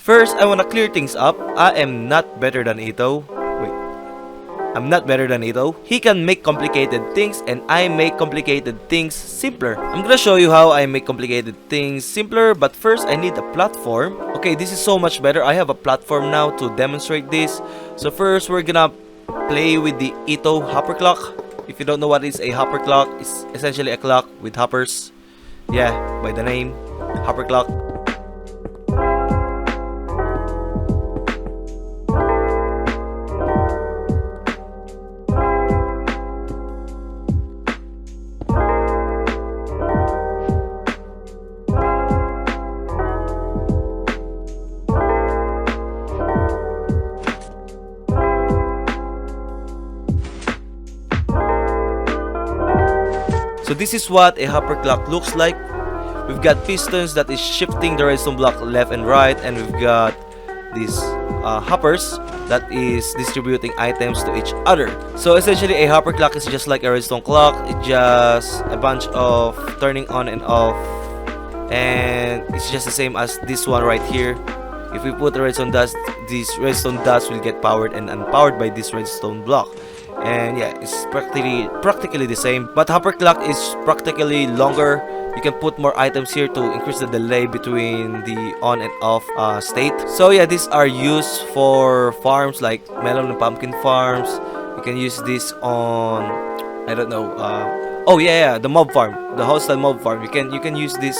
First, I wanna clear things up. I am not better than Etho. Wait. I'm not better than Etho. He can make complicated things and I make complicated things simpler. I'm gonna show you how I make complicated things simpler, but first I need a platform. Okay, this is so much better. I have a platform now to demonstrate this. So first we're gonna play with the Etho hopper clock. If you don't know what is a hopper clock, it's essentially a clock with hoppers. Yeah, by the name, hopper clock. So this is what a hopper clock looks like. We've got pistons that is shifting the redstone block left and right, and we've got these hoppers that is distributing items to each other. So essentially a hopper clock is just like a redstone clock. It's just a bunch of turning on and off, and it's just the same as this one right here. If we put the redstone dust, these redstone dust will get powered and unpowered by this redstone block. And yeah, it's practically the same, but hopper clock is practically longer. You can put more items here to increase the delay between the on and off state. So yeah, these are used for farms like melon and pumpkin farms. You can use this on, I don't know, oh yeah, the mob farm, the hostile mob farm. You can use this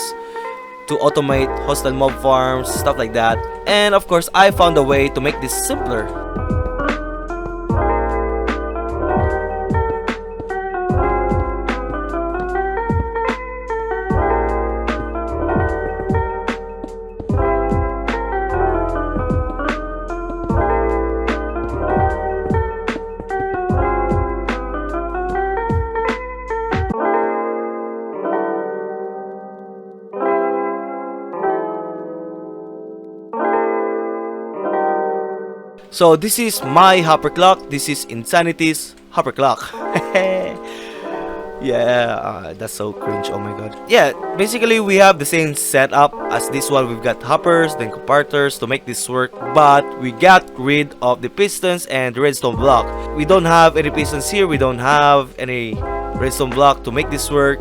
to automate hostile mob farms, stuff like that. And of course, I found a way to make this simpler. So this is my hopper clock. This is Insanity's hopper clock. Yeah, that's so cringe. Oh my god. Yeah, basically we have the same setup as this one. We've got hoppers, then comparators to make this work, but we got rid of the pistons and the redstone block. We don't have any pistons here. We don't have any redstone block to make this work.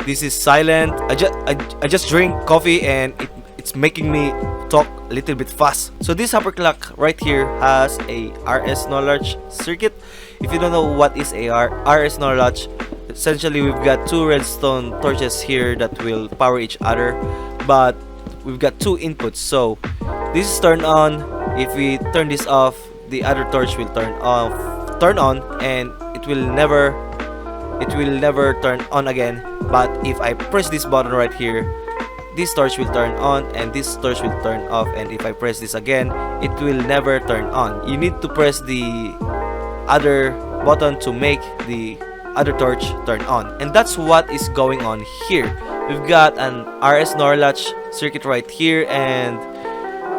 This is silent. I just drink coffee and it's making me talk a little bit fast. So this hopper clock right here has a RS knowledge circuit. If you don't know what is a RS knowledge, essentially we've got two redstone torches here that will power each other, but we've got two inputs. So this is turned on. If we turn this off, the other torch will turn on, and it will never turn on again. But if I press this button right here, this torch will turn on and this torch will turn off, and if I press this again, it will never turn on. You need to press the other button to make the other torch turn on, and that's what is going on here. We've got an RS NOR latch circuit right here, and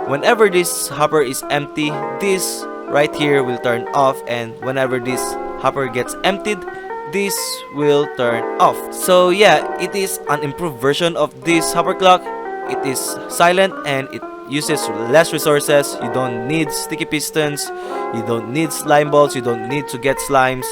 whenever this hopper is empty, this right here will turn off, and whenever this hopper gets emptied, this will turn off. So yeah, it is an improved version of this hopper clock. It is silent and it uses less resources. You don't need sticky pistons, you don't need slime balls, you don't need to get slimes.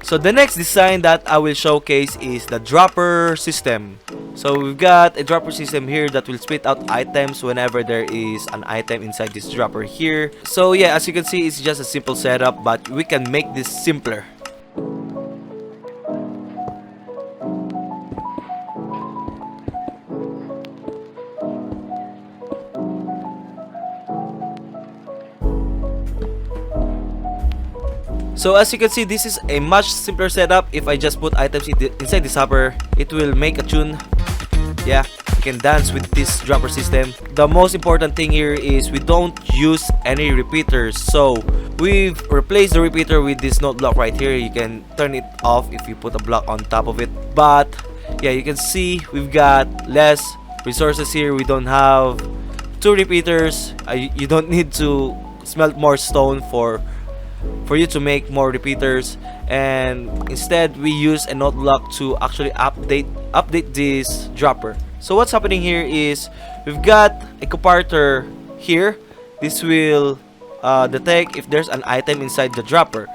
So the next design that I will showcase is the dropper system. So we've got a dropper system here that will spit out items whenever there is an item inside this dropper here. So yeah, as you can see, it's just a simple setup, but we can make this simpler. So as you can see, this is a much simpler setup. If I just put items inside this hopper, it will make a tune. Yeah, can dance with this dropper system. The most important thing here is we don't use any repeaters. So we've replaced the repeater with this note block right here. You can turn it off if you put a block on top of it. But yeah, you can see we've got less resources here. We don't have 2 repeaters. You don't need to smelt more stone for you to make more repeaters, and instead we use a note block to actually update this dropper. So what's happening here is we've got a comparator here. This will detect if there's an item inside the dropper.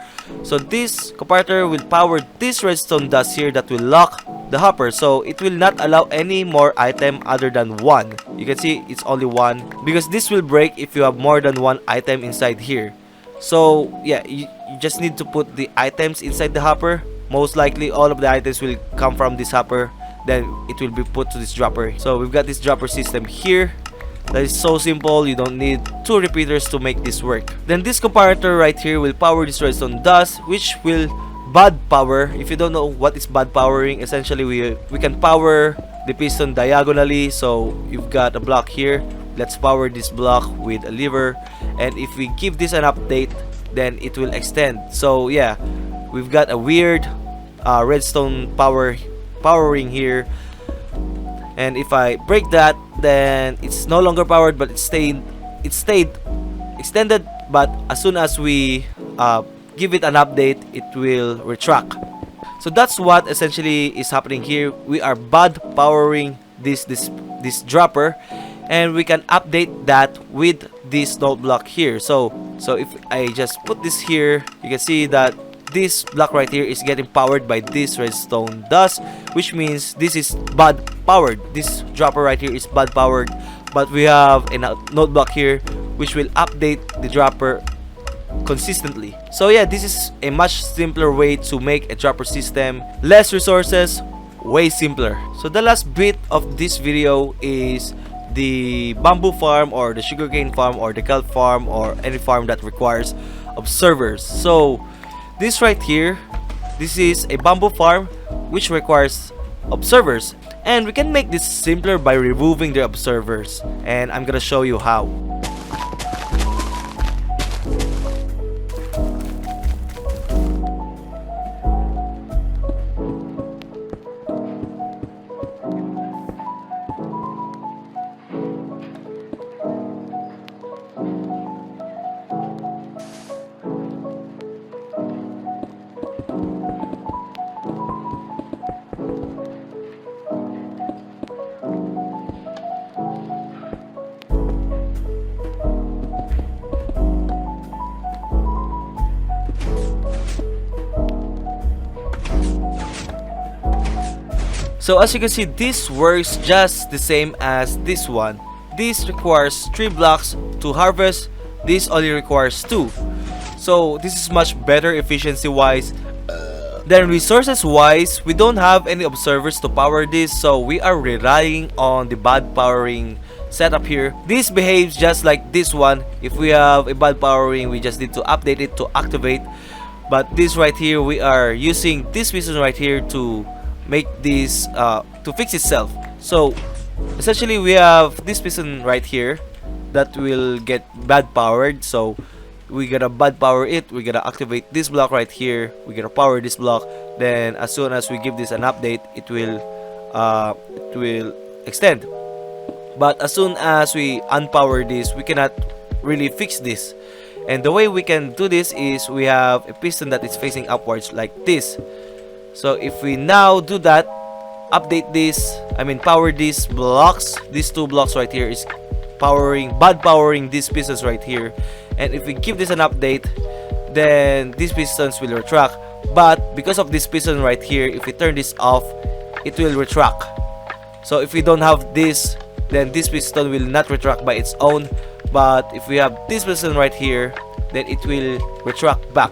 So this comparator will power this redstone dust here that will lock the hopper, so it will not allow any more item other than 1. You can see it's only 1 because this will break if you have more than 1 item inside here. So yeah, you just need to put the items inside the hopper. Most likely all of the items will come from this hopper, then it will be put to this dropper. So we've got this dropper system here that is so simple. You don't need 2 repeaters to make this work. Then this comparator right here will power this redstone dust, which will bad power. If you don't know what is bad powering, essentially we can power the piston diagonally. So you've got a block here. Let's power this block with a lever, and if we give this an update, then it will extend. So yeah, we've got a weird redstone powering here, and if I break that, then it's no longer powered, but it stayed extended. But as soon as we give it an update, it will retract. So that's what essentially is happening here. We are bad powering this dropper, and we can update that with this note block here. So if I just put this here, you can see that this block right here is getting powered by this redstone dust, which means this is bad powered. This dropper right here is bad powered, but we have a note block here which will update the dropper consistently. So yeah, this is a much simpler way to make a dropper system. Less resources, way simpler. So the last bit of this video is the bamboo farm, or the sugarcane farm, or the kelp farm, or any farm that requires observers. So this right here, this is a bamboo farm which requires observers, and we can make this simpler by removing the observers, and I'm gonna show you how. So as you can see, this works just the same as this one. This requires 3 blocks to harvest. This only requires 2. So this is much better efficiency wise. Then resources wise, we don't have any observers to power this, so we are relying on the bad powering setup here. This behaves just like this one. If we have a bad powering, we just need to update it to activate. But this right here, we are using this piston right here to make this to fix itself. So essentially we have this piston right here that will get bad powered. So we gotta bad power it, we gotta activate this block right here, we gotta power this block. Then as soon as we give this an update, it will extend. But as soon as we unpower this, we cannot really fix this. And the way we can do this is we have a piston that is facing upwards like this. So if we now do that, update this, power these blocks, these 2 blocks right here is bad powering these pistons right here. And if we give this an update, then these pistons will retract. But because of this piston right here, if we turn this off, it will retract. So if we don't have this, then this piston will not retract by its own. But if we have this piston right here, then it will retract back.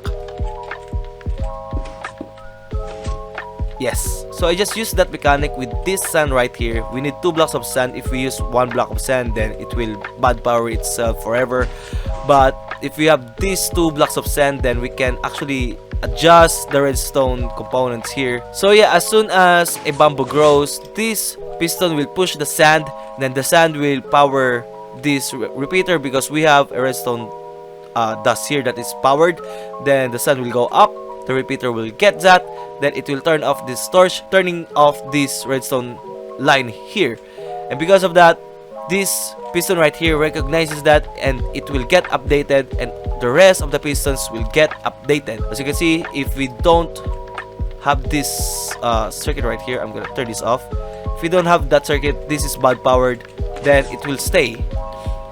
Yes, so I just used that mechanic with this sand right here. We need 2 blocks of sand. If we use 1 block of sand, then it will bad power itself forever. But if we have these 2 blocks of sand, then we can actually adjust the redstone components here. So yeah, as soon as a bamboo grows, this piston will push the sand, then the sand will power this repeater because we have a redstone dust here that is powered. Then the sun will go up, the repeater will get that, then it will turn off this torch, turning off this redstone line here. And because of that, this piston right here recognizes that and it will get updated, and the rest of the pistons will get updated. As you can see, if we don't have this circuit right here, I'm gonna turn this off. If we don't have that circuit, this is bad powered, then it will stay.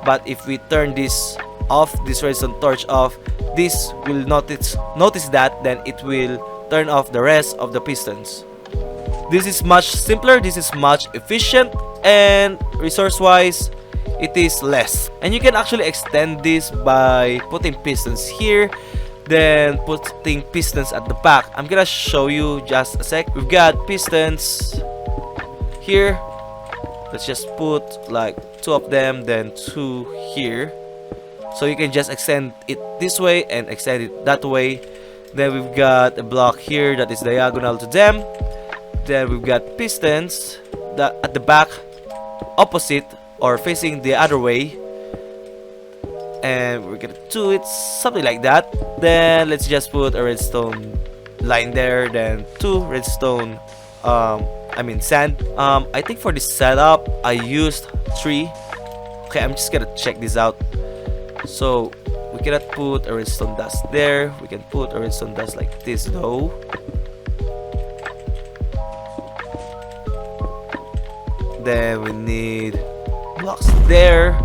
But if we turn this off, this redstone torch off, this will notice that, then it will turn off the rest of the pistons. This is much simpler, this is much efficient, and resource wise it is less. And you can actually extend this by putting pistons here, then putting pistons at the back. I'm gonna show you just a sec. We've got pistons here. Let's just put like 2 of them, then 2 here. So you can just extend it this way and extend it that way. Then we've got a block here that is diagonal to them. Then we've got pistons that at the back, opposite or facing the other way, and we're gonna do it something like that. Then let's just put a redstone line there, then 2 redstone sand. I think for this setup I used 3. Okay, I'm just gonna check this out. So we cannot put a redstone dust there. We can put a redstone dust like this though. Then we need blocks there,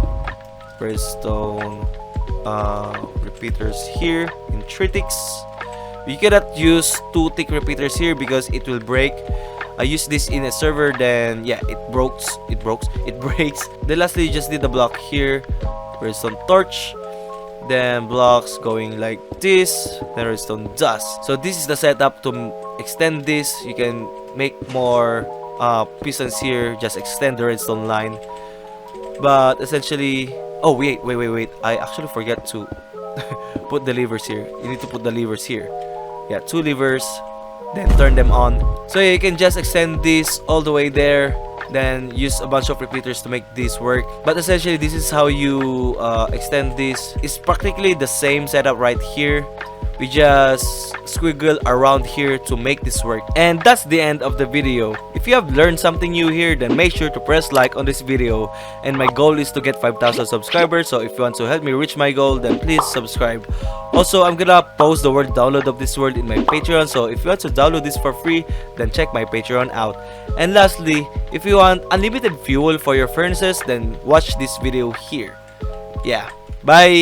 redstone repeaters here in 3 ticks. We cannot use 2 tick repeaters here because it will break. I used this in a server, then yeah, it breaks. Then lastly, you just need a block here, redstone torch, then blocks going like this, then redstone dust. So this is the setup to extend this. You can make more pistons here, just extend the redstone line. But essentially, oh wait, I actually forgot to put the levers here. You need to put the levers here. Yeah, 2 levers, then turn them on. So yeah, you can just extend this all the way there, then use a bunch of repeaters to make this work. But essentially, this is how you extend this. It's practically the same setup right here. We just squiggle around here to make this work. And that's the end of the video. If you have learned something new here, then make sure to press like on this video. And my goal is to get 5,000 subscribers, so if you want to help me reach my goal, then please subscribe. Also, I'm gonna post the word download of this word in my Patreon, so if you want to download this for free, then check my Patreon out. And lastly, if you want unlimited fuel for your furnaces, then watch this video here. Yeah, bye!